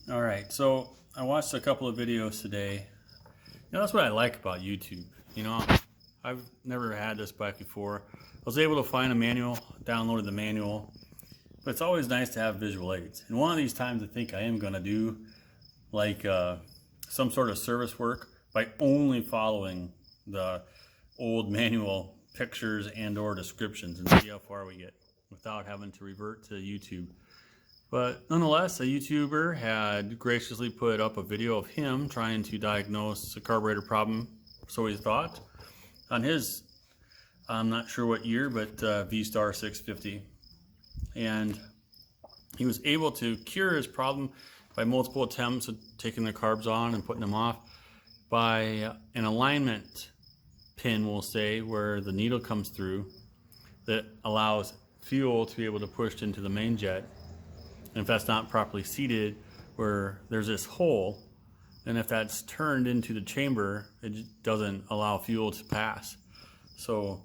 All right, so I watched a couple of videos today. That's what I like about YouTube. I've never had this bike before. I was able to find a manual, downloaded the manual, but it's always nice to have visual aids. And one of these times I think I am going to do like some sort of service work by only following the old manual pictures and or descriptions and see how far we get without having to revert to YouTube. But nonetheless, a YouTuber had graciously put up a video of him trying to diagnose a carburetor problem, so he thought, on his, I'm not sure what year, but Vstar 650. And he was able to cure his problem by multiple attempts of taking the carbs on and putting them off by an alignment pin, we'll say, where the needle comes through that allows fuel to be able to push into the main jet. And if that's not properly seated, where there's this hole, and if that's turned into the chamber, it doesn't allow fuel to pass. So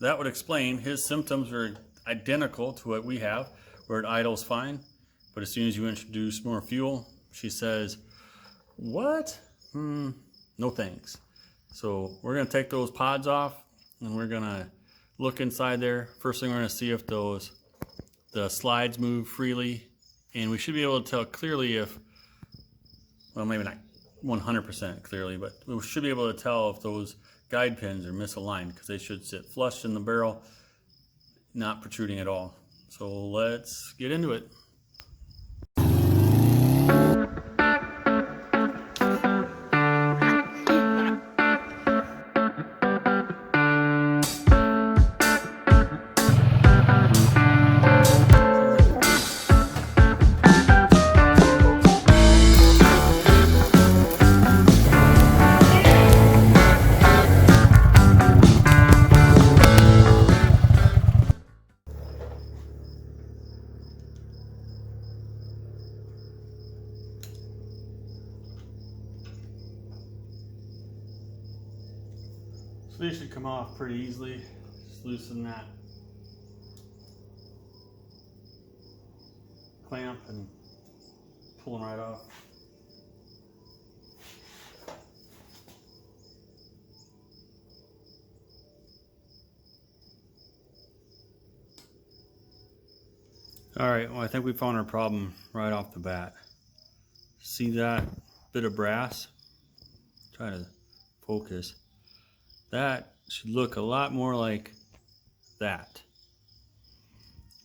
that would explain his symptoms are identical to what we have, where it idles fine, but as soon as you introduce more fuel, she says, what? No thanks. So we're gonna take those pods off and we're gonna look inside there. First thing we're gonna see if the slides move freely, and we should be able to tell clearly if, well, maybe not 100% clearly, but we should be able to tell if those guide pins are misaligned, because they should sit flush in the barrel, not protruding at all. So let's get into it. So these should come off pretty easily. Just loosen that clamp and pull them right off. All right, well, I think we found our problem right off the bat. See that bit of brass? Try to focus. That should look a lot more like that.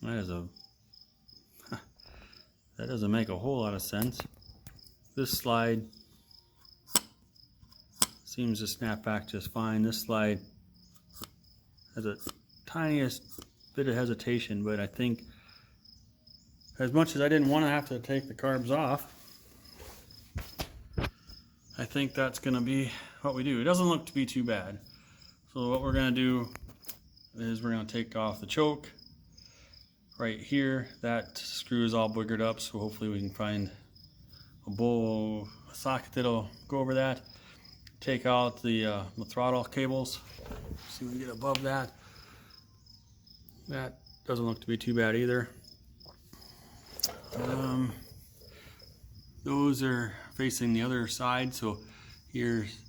That doesn't make a whole lot of sense. This slide seems to snap back just fine. This slide has a tiniest bit of hesitation, but I think as much as I didn't want to have to take the carbs off, I think that's going to be what we do. It doesn't look to be too bad. So what we're going to do is we're going to take off the choke right here. That screw is all boogered up, so hopefully we can find a socket that'll go over that. Take out the throttle cables. See if we can get above that. That doesn't look to be too bad either. Those are facing the other side, so here's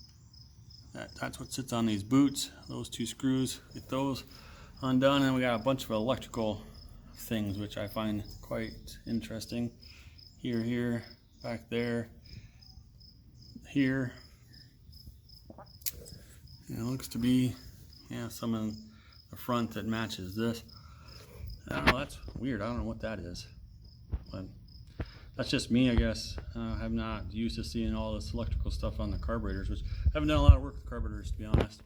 that's what sits on these boots. Those two screws, get those undone, and we got a bunch of electrical things which I find quite interesting. Here, back there, here. And it looks to be, some in the front that matches this. I don't know, that's weird. I don't know what that is. But that's just me, I guess. I'm not used to seeing all this electrical stuff on the carburetors, which I haven't done a lot of work with carburetors, to be honest.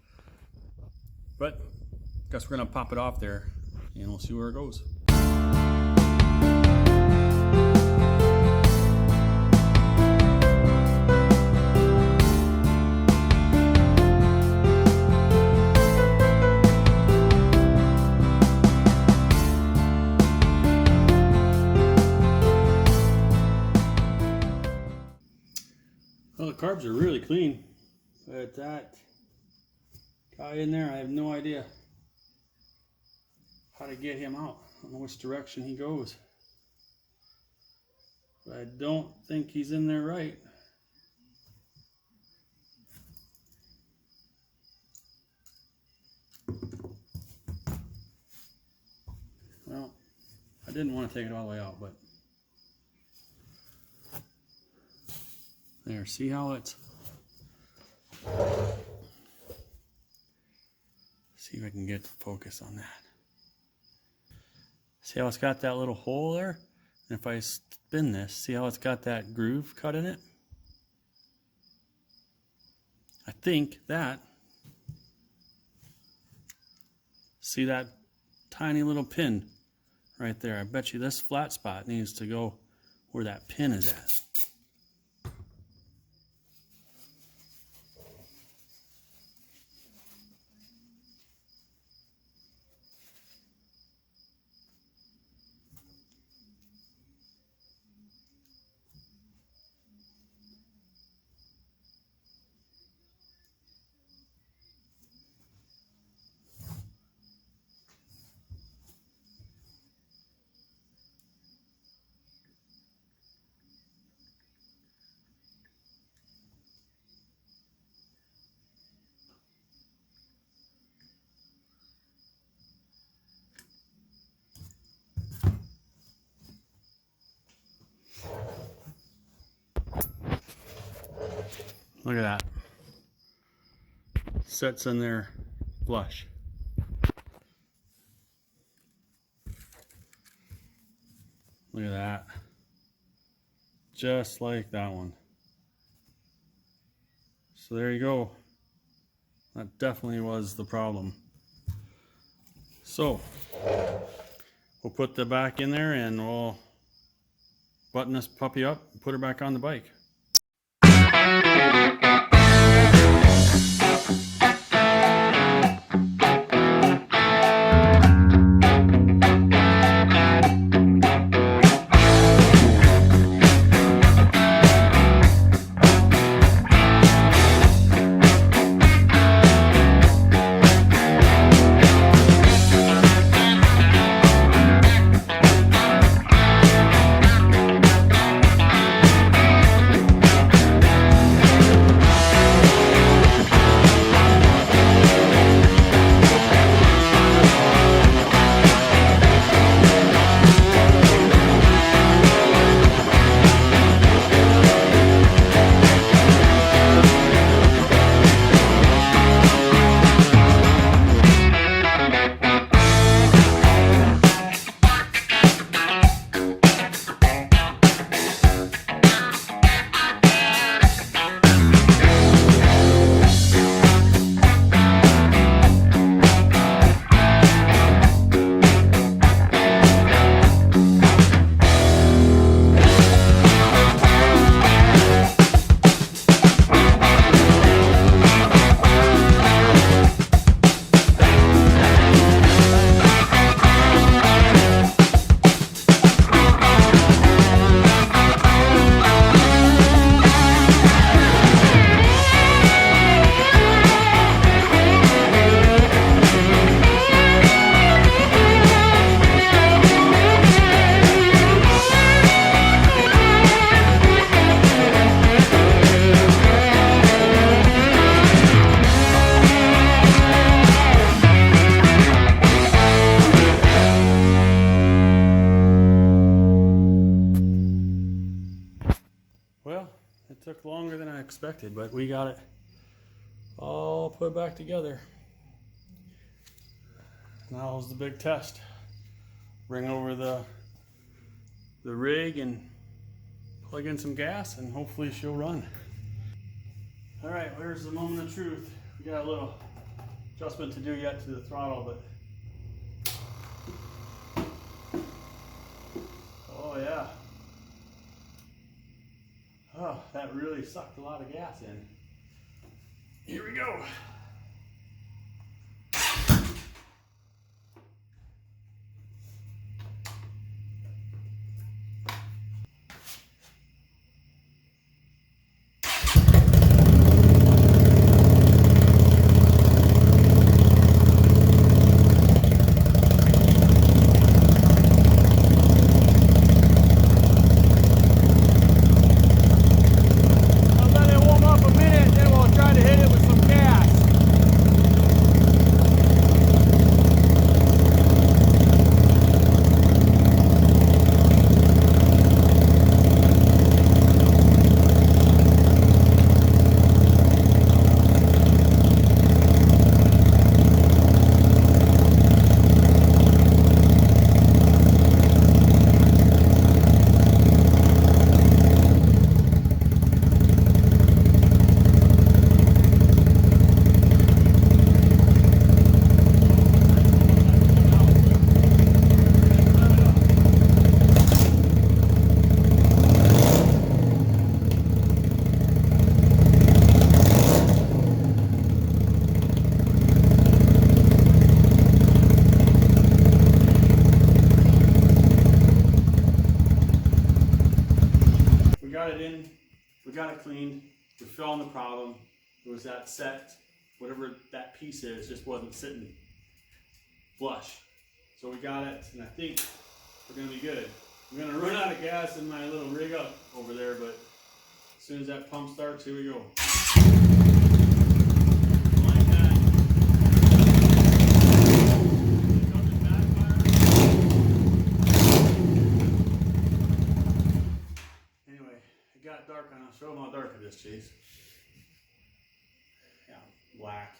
But I guess we're gonna pop it off there and we'll see where it goes. Well, the carbs are really clean, but that guy in there, I have no idea how to get him out. I don't know which direction he goes. But I don't think he's in there right. Well, I didn't want to take it all the way out, but there, see how it's, see if I can get focus on that. See how it's got that little hole there? And if I spin this, see how it's got that groove cut in it? I think that, see that tiny little pin right there? I bet you this flat spot needs to go where that pin is at. Look at that. Sets in there flush. Look at that. Just like that one. So there you go. That definitely was the problem. So we'll put the back in there and we'll button this puppy up and put her back on the bike. Well, it took longer than I expected, but we got it all put back together. Now is the big test. Bring over the rig and plug in some gas and hopefully she'll run. All right, where's the moment of truth? We got a little adjustment to do yet to the throttle, but oh yeah. Oh, that really sucked a lot of gas in. Here we go. got it in, we got it cleaned, we found the problem. It was that set, whatever that piece is, just wasn't sitting flush. So we got it, and I think we're gonna be good. I'm gonna run out of gas in my little rig up over there, but as soon as that pump starts, here we go. Like that. Anyway, it got dark on us. Show them how dark it is, Chase. Yeah, black.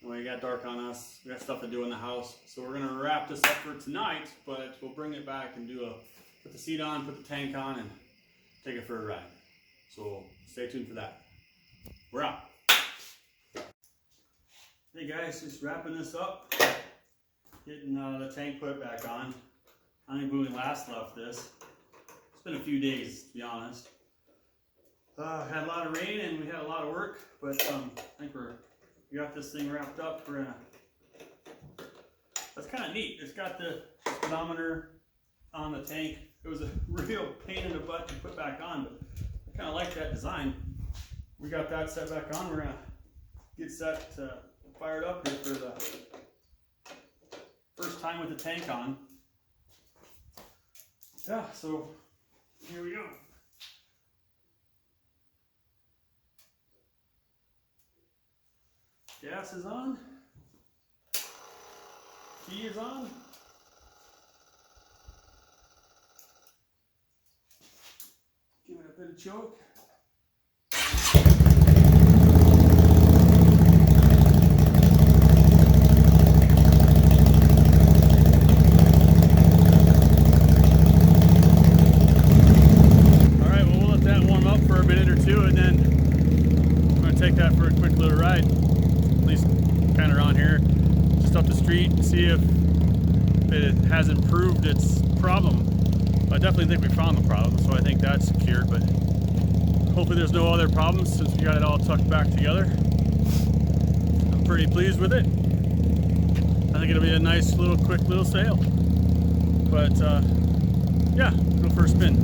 Anyway, it got dark on us. We got stuff to do in the house. So we're gonna wrap this up for tonight, but we'll bring it back and put the seat on, put the tank on, and take it for a ride. So stay tuned for that. We're out. Hey guys, just wrapping this up. Getting the tank put back on. I don't think when we last left this. It's been a few days, to be honest. Had a lot of rain and we had a lot of work, but I think we got this thing wrapped up. That's kind of neat. It's got the speedometer on the tank. It was a real pain in the butt to put back on, but I kind of like that design. We got that set back on. We're gonna get set fired up here for the first time with the tank on. Yeah, so here we go. Gas is on. Key is on. Give it a bit of choke. Alright, well, we'll let that warm up for a minute or two, and then I'm going to take that for a quick little ride. At least kind of around here, just up the street, and see if it has improved its problem. I definitely think we found the problem, so I think that's secured, but hopefully there's no other problems since we got it all tucked back together. I'm pretty pleased with it. I think it'll be a nice little quick little sale. But yeah, go for a spin.